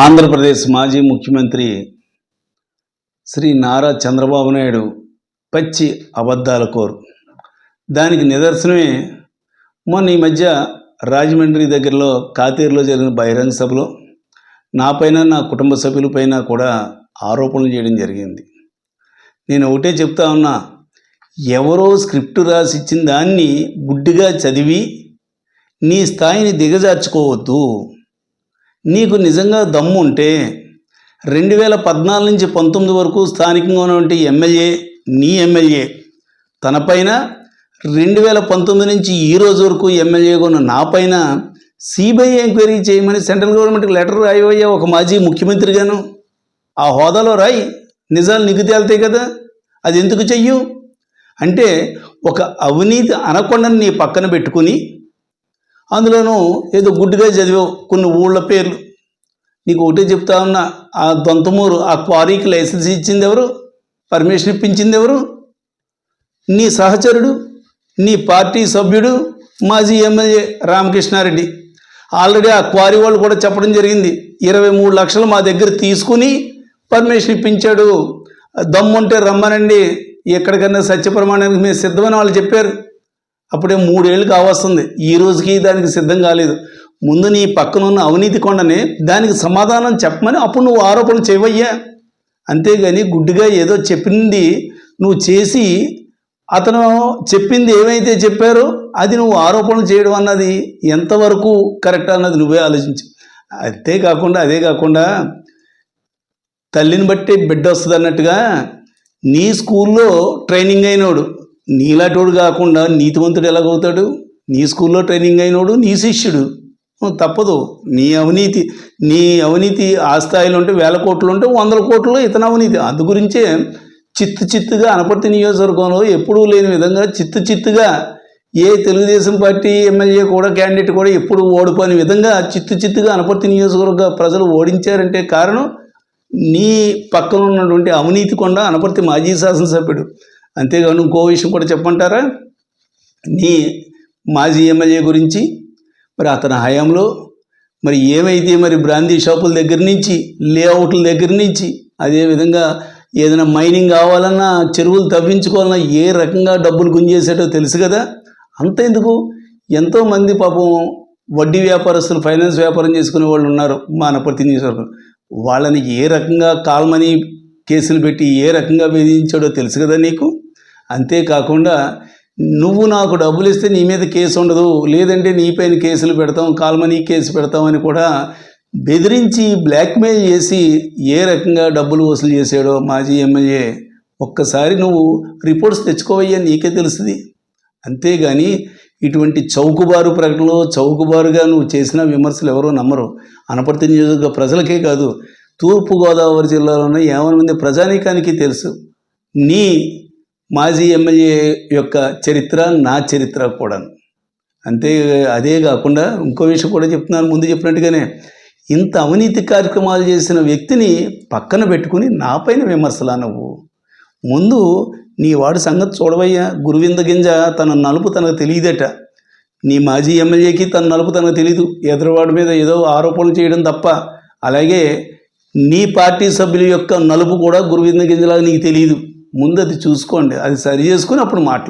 ఆంధ్రప్రదేశ్ మాజీ ముఖ్యమంత్రి శ్రీ నారా చంద్రబాబు నాయుడు పచ్చి అబద్ధాల కోరు. దానికి నిదర్శనమే మొన్న ఈ మధ్య రాజమండ్రి దగ్గరలో కాతేరులో జరిగిన బహిరంగ సభలో నాపైన నా కుటుంబ సభ్యులపైన కూడా ఆరోపణలు చేయడం జరిగింది. నేను ఒకటే చెప్తా ఉన్నా, ఎవరో స్క్రిప్ట్ రాసి ఇచ్చిన దాన్ని గుడ్డిగా చదివి నీ స్థాయిని దిగజార్చుకోవద్దు. నీకు నిజంగా దమ్ము ఉంటే 2014 నుంచి 19 వరకు స్థానికంగా ఉన్నటువంటి ఎమ్మెల్యే, నీ ఎమ్మెల్యే తనపైన 2019 నుంచి ఈ రోజు వరకు ఎమ్మెల్యేగా ఉన్న నా పైన సిబిఐ ఎంక్వైరీ చేయమని సెంట్రల్ గవర్నమెంట్కి లెటర్ రాయవయ్యా. ఒక మాజీ ముఖ్యమంత్రిగాను ఆ హోదాలో రాయి, నిజాలు నీకు తేలుతాయి కదా. అది ఎందుకు చెయ్యు అంటే, ఒక అవినీతి అనకొండని నీ పక్కన పెట్టుకుని అందులోనూ ఏదో గుడ్డిగా చదివావు కొన్ని ఊళ్ళ పేర్లు. నీకు ఒకటే చెప్తా ఉన్నా, ఆ దొంతమూరు ఆ క్వారీకి లైసెన్స్ ఇచ్చింది ఎవరు? పర్మిషన్ ఇప్పించింది ఎవరు? నీ సహచరుడు, నీ పార్టీ సభ్యుడు, మాజీ ఎమ్మెల్యే రామకృష్ణారెడ్డి. ఆల్రెడీ ఆ క్వారీ వాళ్ళు కూడా చెప్పడం జరిగింది, 23 లక్షలు మా దగ్గర తీసుకుని పర్మిషన్ ఇప్పించాడు, దమ్ముంటే రమ్మనండి, ఎక్కడికన్నా సత్య ప్రమాణానికి మేము సిద్ధమని వాళ్ళు చెప్పారు. అప్పుడే 3 ఏళ్ళు కావస్తుంది, ఈ రోజుకి దానికి సిద్ధం కాలేదు. ముందు నీ పక్కన ఉన్న అవినీతి కొండనే దానికి సమాధానం చెప్పమని అప్పుడు నువ్వు ఆరోపణ చేయవయ్యా. అంతేగాని గుడ్డిగా ఏదో చెప్పింది నువ్వు చేసి అతను చెప్పింది ఏమైతే చెప్పారో అది నువ్వు ఆరోపణలు చేయడం అన్నది ఎంతవరకు కరెక్ట్ అన్నది నువ్వే ఆలోచించు. అదే కాకుండా తల్లిని బట్టి బిడ్డ వస్తుంది అన్నట్టుగా నీ స్కూల్లో ట్రైనింగ్ అయినోడు నీలాంటోడు కాకుండా నీతివంతుడు ఎలాగవుతాడు? నీ స్కూల్లో ట్రైనింగ్ అయినోడు నీ శిష్యుడు. తప్పదు. నీ అవినీతి ఆ స్థాయిలో ఉంటే 1000 కోట్లు ఉంటే 100 కోట్లు ఇతను అవినీతి. అందు గురించే చిత్తుగా అనపర్తి నియోజకవర్గంలో ఎప్పుడూ లేని విధంగా చిత్తుగా ఏ తెలుగుదేశం పార్టీ ఎమ్మెల్యే కూడా క్యాండిడేట్ కూడా ఎప్పుడు ఓడిపోయిన విధంగా చిత్తుగా అనపర్తి నియోజకవర్గ ప్రజలు ఓడించారంటే కారణం నీ పక్కన ఉన్నటువంటి అవినీతి కొండ అనపర్తి మాజీ శాసనసభ్యుడు. అంతేగాని ఇంకో విషయం కూడా చెప్పమంటారా? నీ మాజీ ఎమ్మెల్యే గురించి మరి అతని హయాంలో మరి ఏమైతే మరి బ్రాందీ షాపుల దగ్గర నుంచి లేఅవుట్ల దగ్గర నుంచి అదేవిధంగా ఏదైనా మైనింగ్ కావాలన్నా చెరువులు తవ్వించుకోవాలన్నా ఏ రకంగా డబ్బులు గుంజేసేటో తెలుసు కదా. అంత ఎందుకు, ఎంతోమంది పాపం వడ్డీ వ్యాపారస్తులు, ఫైనాన్స్ వ్యాపారం చేసుకునే వాళ్ళు ఉన్నారు మా అనపర్తి నియోజకవర్గం. వాళ్ళని ఏ రకంగా కాల్మనీ కేసులు పెట్టి ఏ రకంగా వేధించాడో తెలుసు కదా నీకు. అంతేకాకుండా నువ్వు నాకు డబ్బులు ఇస్తే నీ మీద కేసు ఉండదు, లేదంటే నీపైన కేసులు పెడతాం, కాల్మనీ కేసు పెడతామని కూడా బెదిరించి బ్లాక్మెయిల్ చేసి ఏ రకంగా డబ్బులు వసూలు చేసాడో మాజీ ఎమ్మెల్యే ఒక్కసారి నువ్వు రిపోర్ట్స్ తెచ్చుకోవయ్యా, నీకే తెలుస్తుంది. అంతేగాని ఇటువంటి చౌకబారు ప్రకటనలో చౌకబారుగా నువ్వు చేసిన విమర్శలు ఎవరో నమ్మరు. అనపర్తి నియోజకవర్గ ప్రజలకే కాదు, తూర్పుగోదావరి జిల్లాలో ఉన్న 50 మంది ప్రజానీకానికి తెలుసు నీ మాజీ ఎమ్మెల్యే యొక్క చరిత్ర, నా చరిత్ర కూడా. అదే కాకుండా ఇంకో విషయం కూడా చెప్తున్నాను, ముందు చెప్పినట్టుగానే ఇంత అవినీతి కార్యక్రమాలు చేసిన వ్యక్తిని పక్కన పెట్టుకుని నా పైన విమర్శలా నువ్వు? ముందు నీ వాడి సంగతి చూడవయ్యా. గురువింద గింజ తన నలుపు తనకు తెలియదట. నీ మాజీ ఎమ్మెల్యేకి తన నలుపు తనకు తెలీదు, ఎదురువాడి మీద ఏదో ఆరోపణలు చేయడం తప్ప. అలాగే నీ పార్టీ సభ్యుల యొక్క నలుపు కూడా గురువింద గింజలాగా నీకు తెలియదు. ముందు అది చూసుకోండి, అది సరి చేసుకుని అప్పుడు మాట్లాడు.